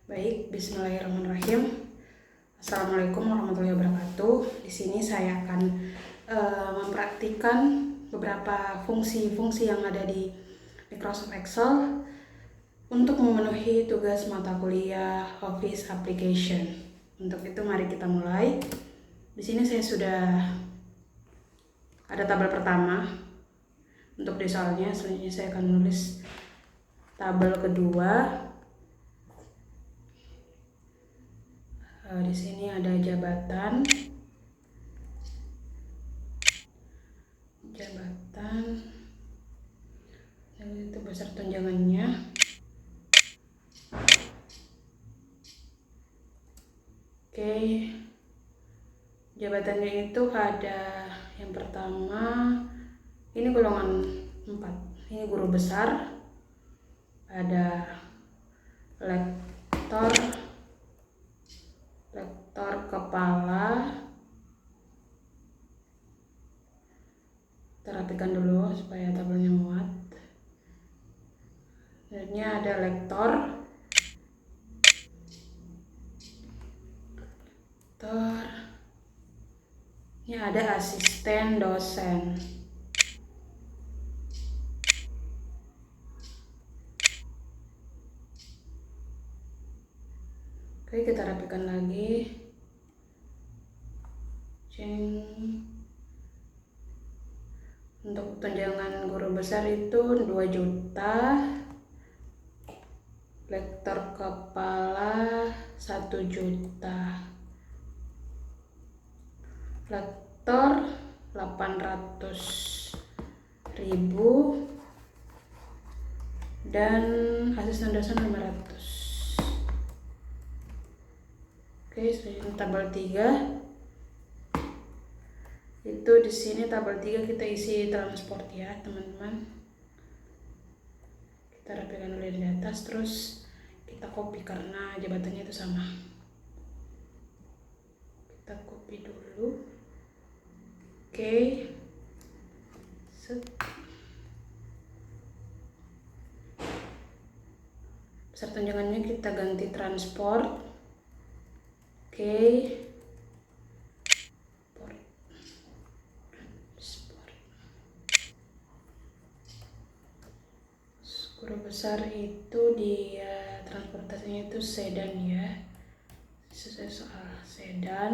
Baik, bismillahirrahmanirrahim. Assalamualaikum warahmatullahi wabarakatuh. Di sini saya akan mempraktikkan beberapa fungsi-fungsi yang ada di Microsoft Excel untuk memenuhi tugas mata kuliah Office Application. Untuk itu mari kita mulai. Di sini saya sudah ada tabel pertama. Untuk di soalnya selanjutnya saya akan menulis tabel kedua. Di sini ada jabatan, dan itu besar tunjangannya. Oke, jabatannya itu ada yang pertama, ini golongan 4, ini guru besar, ada lektor kepala. Kita rapikan dulu supaya tabelnya muat. Selanjutnya ada lektor, ini ada asisten dosen. Oke, kita rapikan lagi. Untuk tunjangan guru besar itu 2 juta, lektor kepala 1 juta, lektor 800.000, dan asisten dosen 500. Oke, selanjutnya tabel 3. Itu di sini tabel 3 kita isi transport ya, teman-teman. Kita rapikan dulu di atas, terus kita copy karena jabatannya itu sama. Kita copy dulu. Oke. Besar tunjangannya kita ganti transport. Oke. Guru besar itu dia transportasinya itu sedan ya, sesuai soal sedan.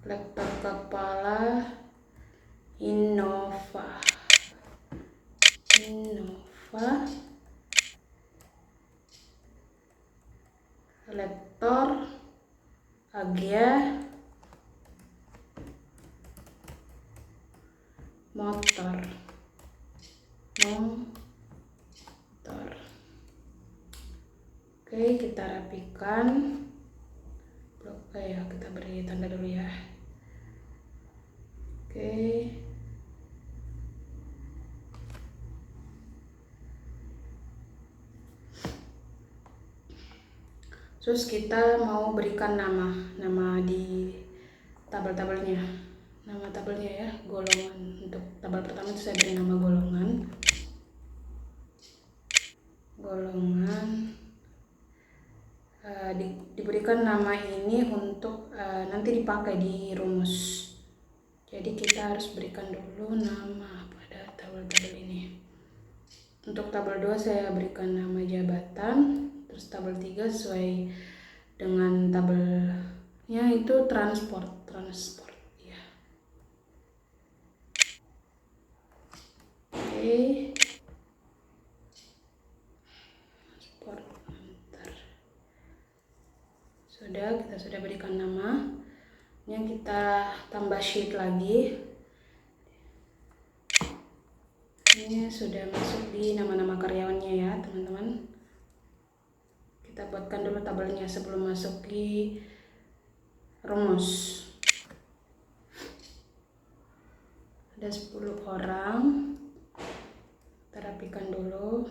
Lektor kepala Innova, lektor Agya motor. Oke, kita rapikan. Kita beri tanda dulu ya. Oke. Terus kita mau berikan nama di tabel-tabelnya. Nama tabelnya ya, golongan. Untuk tabel pertama itu saya beri nama golongan. Diberikan nama ini untuk nanti dipakai di rumus. Jadi kita harus berikan dulu nama pada tabel-tabel ini. Untuk tabel 2 saya berikan nama jabatan. Terus tabel 3 sesuai dengan tabelnya itu transport ya. Oke. Kita sudah berikan nama. Yang kita tambah sheet lagi. Ini sudah masuk di nama-nama karyawannya ya, teman-teman. Kita buatkan dulu tabelnya sebelum masuk di rumus. Ada 10 orang. Kita rapikan dulu.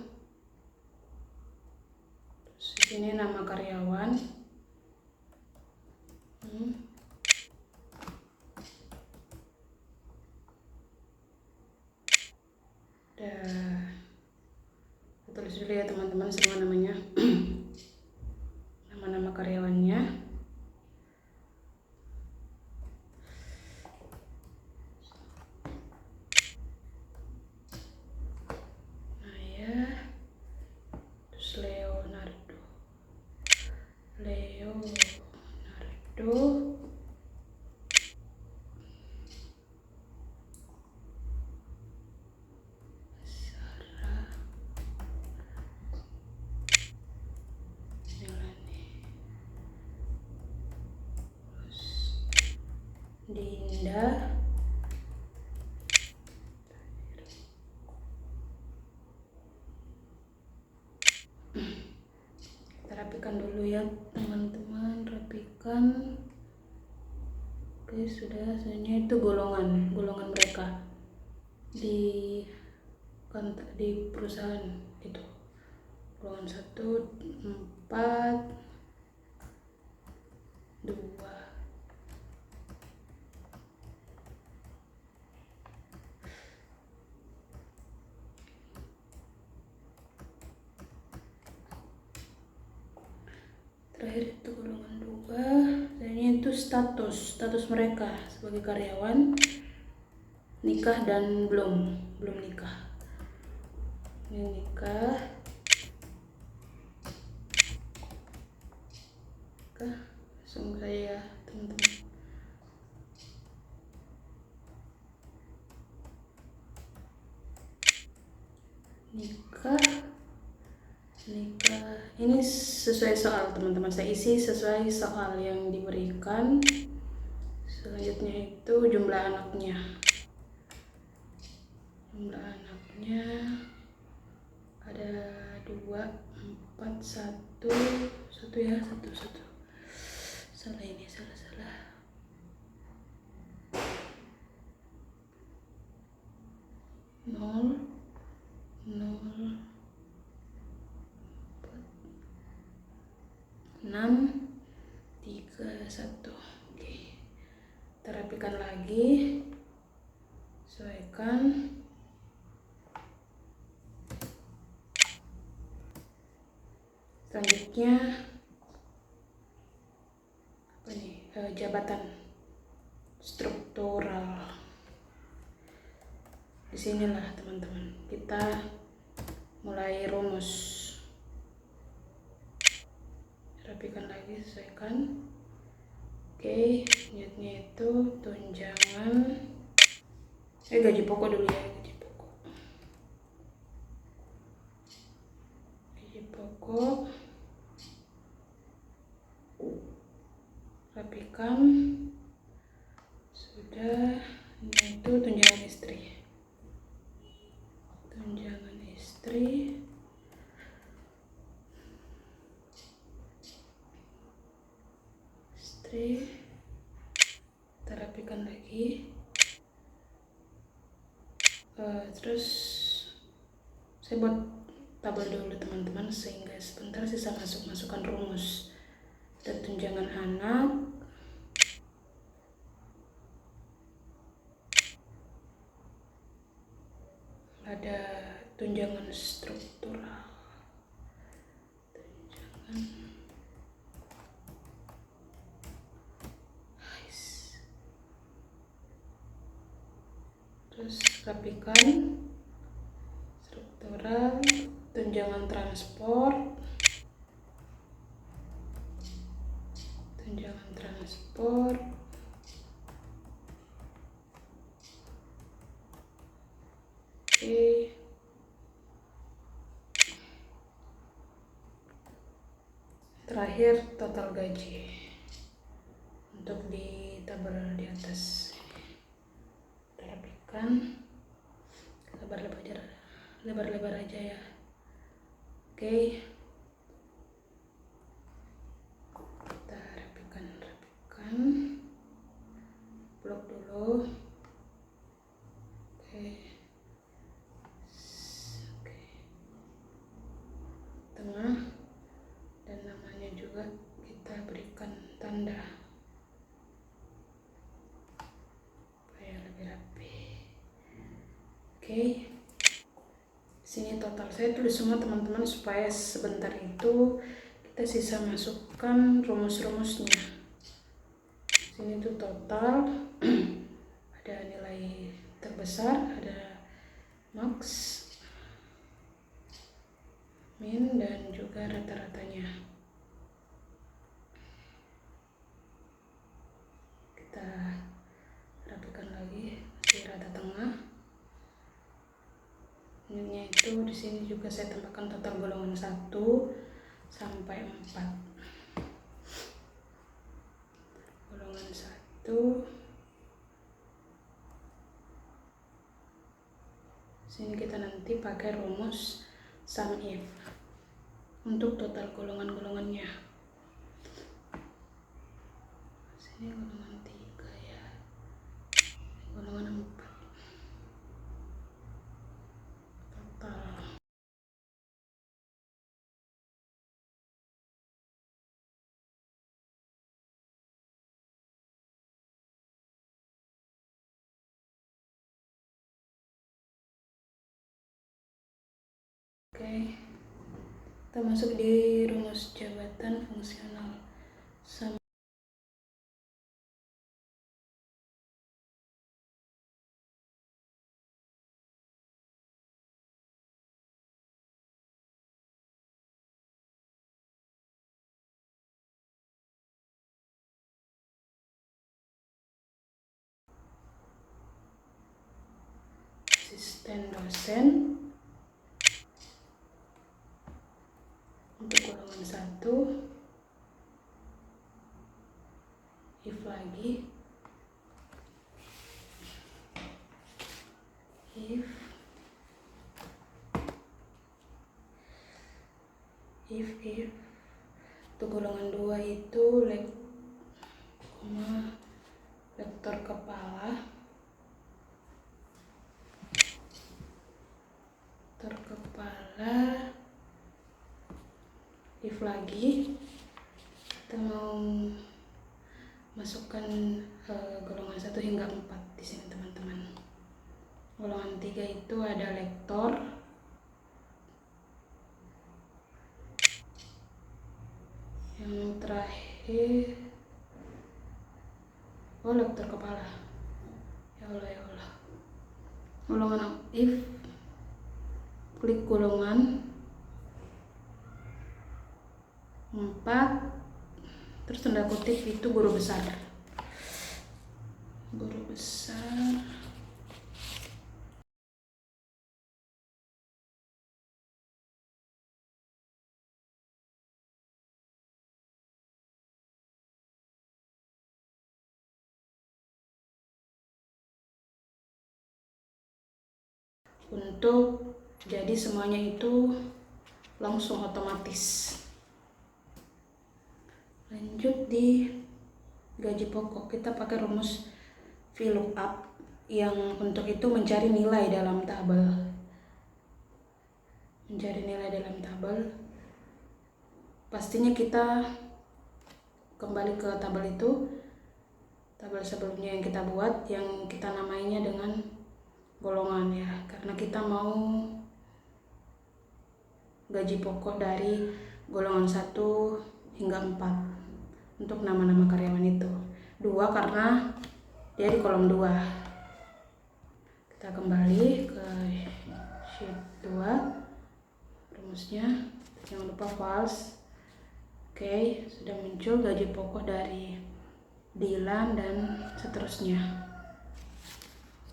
Terus ini nama karyawan. Tulis dulu ya teman-teman semua namanya. karyawannya. Maya, terus Leonardo, Sarah, Melanie, terus Dinda, kita rapikan dulu ya teman-teman, rapikan. Oke, sudah. Selanjutnya itu golongan mereka di perusahaan itu. Golongan 1, 4, 2. Terakhir itu golongan 2. Selanjutnya itu status mereka sebagai karyawan, nikah dan belum nikah. Ini nikah, langsung saya teman-teman. Nikah ini sesuai soal teman-teman, saya isi sesuai soal yang diberikan. Selanjutnya itu jumlah anaknya ada 2, 4, 1 ya, 1 salah, ini salah 0, 0, 6, 3, 1. Oke, kita rapikan lagi, sesuaikan. Selanjutnya apa nih? Jabatan struktural. Disinilah teman-teman kita mulai rumus. Rapikan lagi, sesuaikan. Oke, selanjutnya itu tunjangan. Gaji pokok dulu ya, gaji pokok. Rapikan. Sudah. Ini itu tunjangan istri. Kita rapikan lagi. Terus saya buat tabel dulu teman-teman, sehingga sebentar sisa masukkan rumus. Ada tunjangan anak, ada tunjangan struktural, terus rapikan struktural, tunjangan transport, oke. Terakhir total gaji untuk di tabel di atas. Kita rapikan, lebar aja ya. Oke, kita rapikan blok dulu. Oke, tengah, dan namanya juga kita berikan tanda supaya lebih rapi. Oke, sini total saya tulis semua teman-teman supaya sebentar itu kita sisa masukkan rumus-rumusnya. Sini tuh total ada nilai terbesar, ada max, min, dan juga rata-ratanya. Kita rapikan lagi di rata tengah. Minnya itu di sini juga saya tambahkan total golongan 1 sampai 4. Golongan 1. Sini kita nanti pakai rumus sum if untuk total golongan-golongannya. Sini golongan 3 ya, golongan 4 total. Oke, kita masuk di rumus jabatan fungsional sum. Asisten dosen untuk golongan 1, if lagi, if untuk golongan 2 itu lektor kepala, if lagi kita mau masukkan golongan 1 hingga 4 di sini teman-teman. Golongan 3 itu ada lektor, yang terakhir lektor kepala. Ya Allah. Golongan if, klik golongan 4, terus tanda kutip itu guru besar. Untuk jadi semuanya itu langsung otomatis. Lanjut di gaji pokok, kita pakai rumus VLOOKUP yang untuk itu mencari nilai dalam tabel. Pastinya kita kembali ke tabel itu, tabel sebelumnya yang kita buat, yang kita namainya dengan golongan ya, karena kita mau gaji pokok dari golongan 1 hingga 4 untuk nama-nama karyawan itu. 2 karena dia di kolom 2. Kita kembali ke sheet 2, rumusnya jangan lupa false. Oke, sudah muncul gaji pokok dari Dilan dan seterusnya.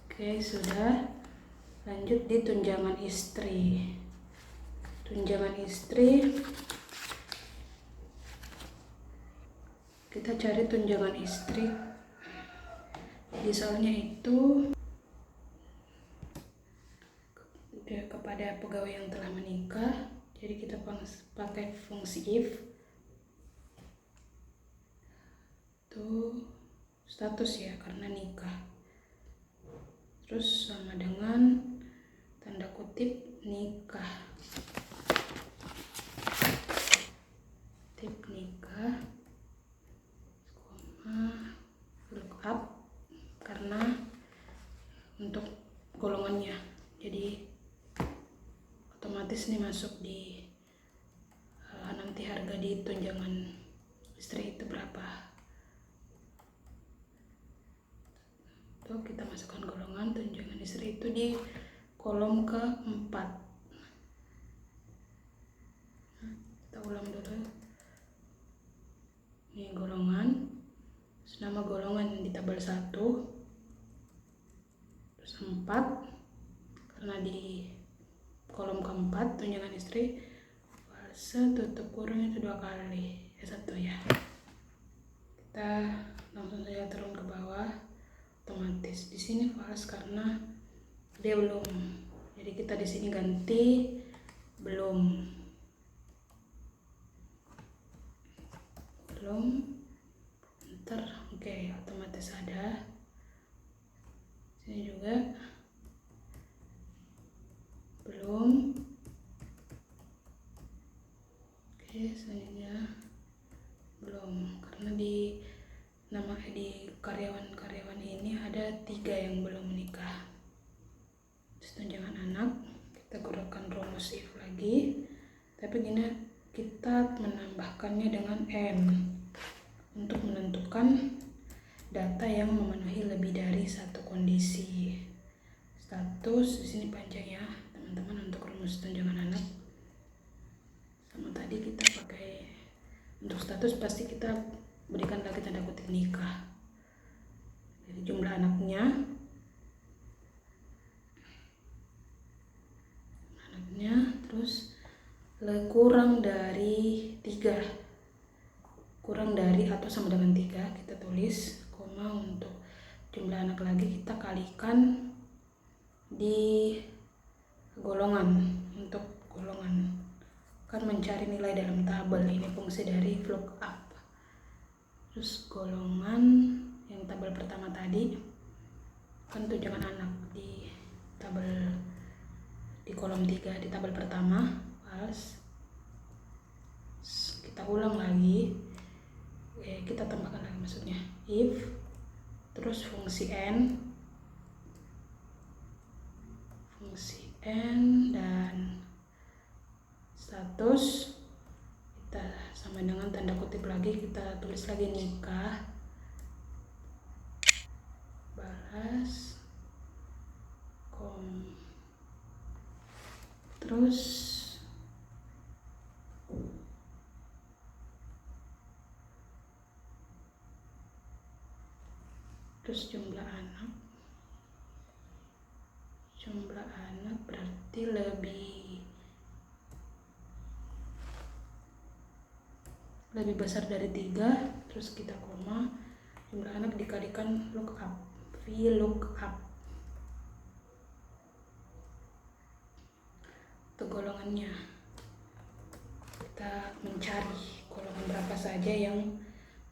Oke, sudah. Lanjut di tunjangan istri. Kita cari tunjangan istri di soalnya itu kepada pegawai yang telah menikah. Jadi kita pakai fungsi if. Itu status ya, karena nikah. Terus sama dengan tanda kutip nikah. Lookup karena untuk golongannya. Jadi otomatis nih masuk di nanti harga tadi tunjangan istri itu berapa. Tuh, kita masukkan golongan tunjangan istri itu di kolom keempat. Kita ulang dulu. Ini golongan, terus nama golongan di tabel 1, terus 4, karena di kolom keempat tunjangan istri false tutup kurung itu 2 kali, 1 ya. Kita langsung saja turun ke bawah, otomatis di sini false karena dia belum, jadi kita di sini ganti belum. Ntar oke, otomatis ada. Sini juga belum. Oke, selanjutnya belum, karena di nama di karyawan ini ada 3 yang belum menikah. Terus tunjangan anak kita gunakan rumus if lagi, tapi gini kita menambahkannya dengan n untuk menentukan data yang memenuhi lebih dari satu kondisi. Status di sini panjang ya teman-teman untuk rumus tunjangan anak. Sama tadi kita pakai untuk status pasti kita berikan lagi tanda kutip nikah. Jadi jumlah anaknya terus kurang dari 3, kurang dari atau sama dengan 3 kita tulis koma. Untuk jumlah anak lagi kita kalikan di golongan. Untuk golongan kan mencari nilai dalam tabel, ini fungsi dari lookup. Terus golongan yang tabel pertama tadi kan tunjangan anak di tabel di kolom 3 di tabel pertama false. Kita ulang lagi, kita tambahkan lagi maksudnya if, terus fungsi n dan status kita sama dengan tanda kutip lagi, kita tulis lagi nikah balas terus jumlah anak berarti lebih besar dari 3, terus kita koma, jumlah anak dikalikan lookup, VLOOKUP. Untuk golongannya kita mencari golongan berapa saja yang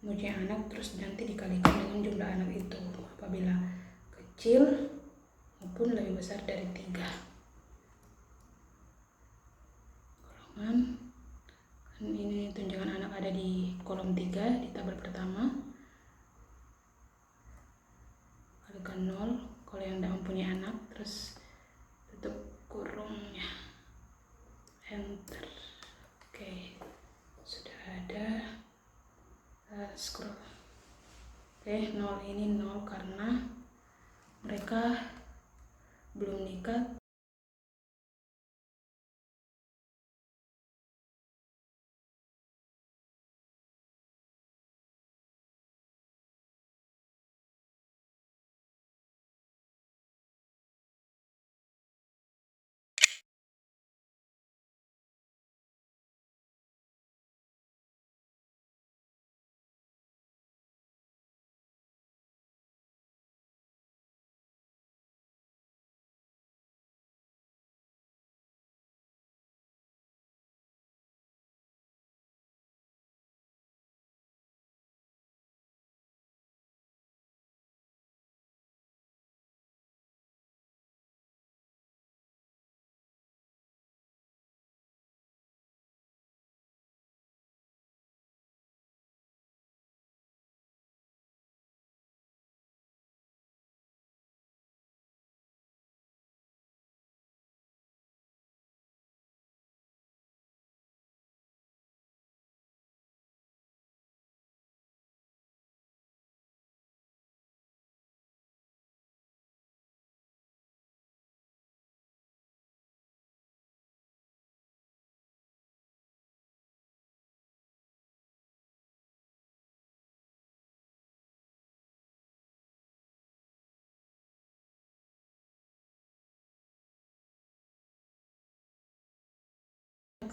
mempunyai anak, terus nanti dikalikan dengan jumlah anak itu apabila kecil maupun lebih besar dari 3. Golongan kan ini tunjangan anak ada di kolom 3 di tabel pertama, kalikan 0 kalau yang tidak mempunyai anak, terus tutup kurungnya, enter. Oke, sudah ada. Scroll. Oke, 0 ini 0 karena mereka belum nikah.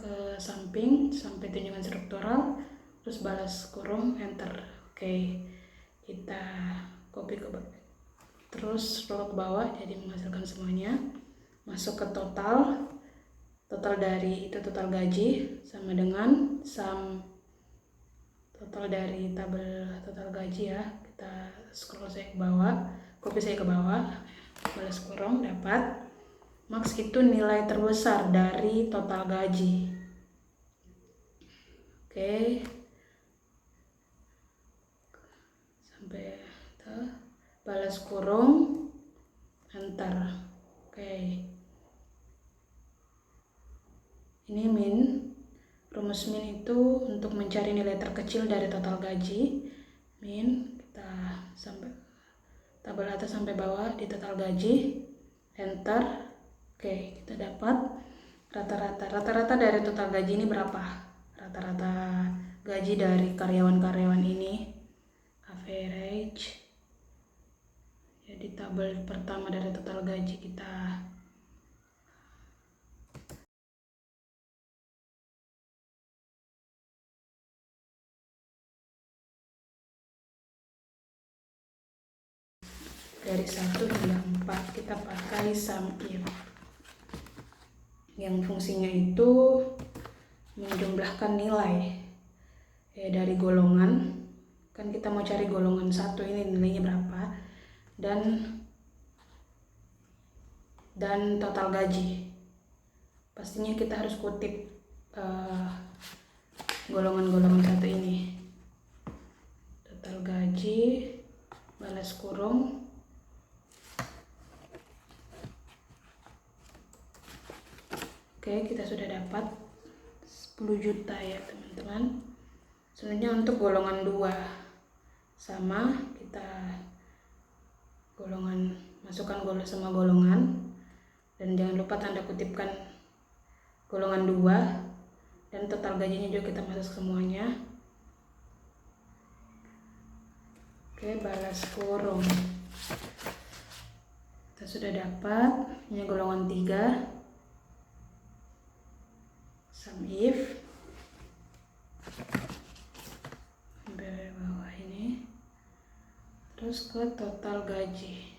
ke samping sampai tunjungan struktural, terus balas kurung enter. Oke, kita copy ke bawah, terus scroll ke bawah, jadi menghasilkan semuanya. Masuk ke total dari itu, total gaji sama dengan sum total dari tabel total gaji ya. Kita scroll saya ke bawah, copy saya ke bawah, balas kurung, dapat max itu nilai terbesar dari total gaji. Oke, sampai balas kurung enter. Oke, ini min. Rumus min itu untuk mencari nilai terkecil dari total gaji. Min, kita sampai tabel atas sampai bawah di total gaji, enter. Oke, kita dapat rata-rata dari total gaji ini berapa. Rata-rata gaji dari karyawan-karyawan ini, average. Jadi tabel pertama dari total gaji kita. Dari 1 hingga 4 kita pakai sum if, yang fungsinya itu menjumlahkan nilai dari golongan. Kan kita mau cari golongan 1 ini nilainya berapa, dan total gaji. Pastinya kita harus kutip golongan-golongan 1 ini. Total gaji balas kurung Oke, kita sudah dapat 10 juta ya teman-teman. Selanjutnya untuk golongan 2 sama, kita masukkan semua golongan, dan jangan lupa tanda kutipkan golongan 2, dan total gajinya juga kita masuk semuanya. Oke, balas kurung. Kita sudah dapat, ini golongan 3. Sum if sampai bawah ini, terus ke total gaji,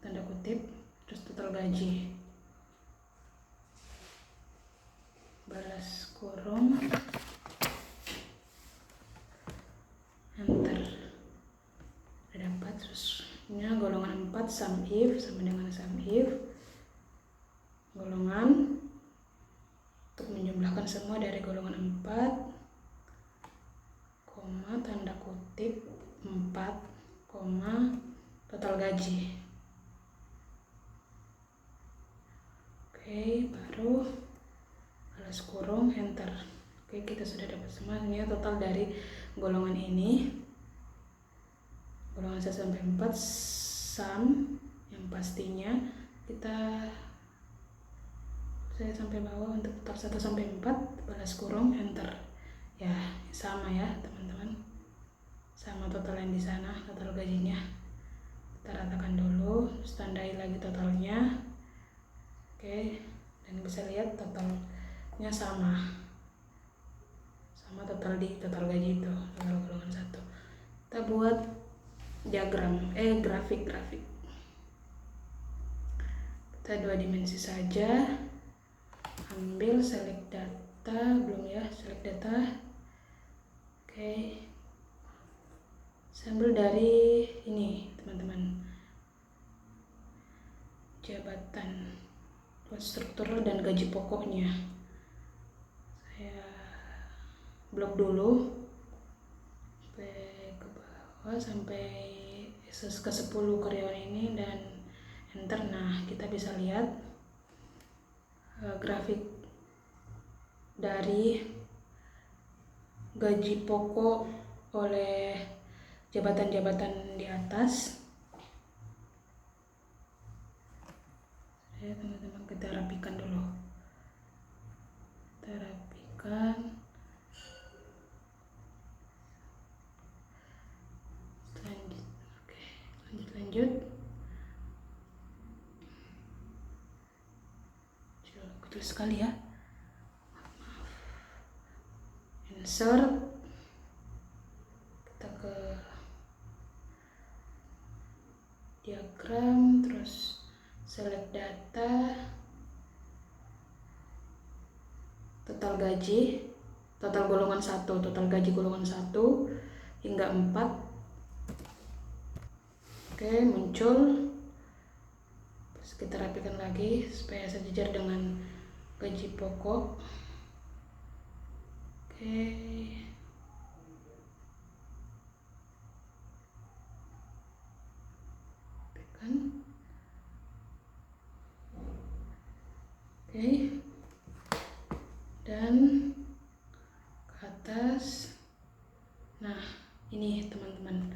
tanda kutip, terus total gaji, balas kurung, enter. Udah dapat. Terus ini golongan 4 sum if sama dengan sum if golongan, untuk menjumlahkan semua dari golongan 4, tanda kutip 4, total gaji. Oke, baru balas kurung, enter. Oke, kita sudah dapat semuanya total dari golongan ini, golongan 1 sampai 4 sum, yang pastinya saya sampai bawah untuk total 1 sampai 4, balas kurung, enter. Ya, sama ya teman-teman, sama total yang di sana, total gajinya. Kita ratakan dulu, tandai lagi totalnya. Oke, dan bisa lihat totalnya sama total di total gaji itu, total golongan 1. Kita buat diagram, grafik. Kita 2 dimensi saja. Ambil select data, belum ya, select data. Oke, sambil dari ini teman-teman, jabatan buat struktural dan gaji pokoknya. Saya blok dulu sampai ke bawah, sampai ke 10 karyawan ini, dan enter. Nah, kita bisa lihat grafik dari gaji pokok oleh jabatan-jabatan di atas. Ya teman-teman, kita rapikan dulu. Kita rapikan. Lanjut. Kecil sekali ya. insert, kita ke diagram, terus select data, total gaji, total golongan 1, total gaji golongan 1 hingga 4. Oke, muncul. Terus kita rapikan lagi supaya sejajar dengan gaji pokok. Oke. Rapikan. Oke. Dan ke atas. Nah, ini teman-teman.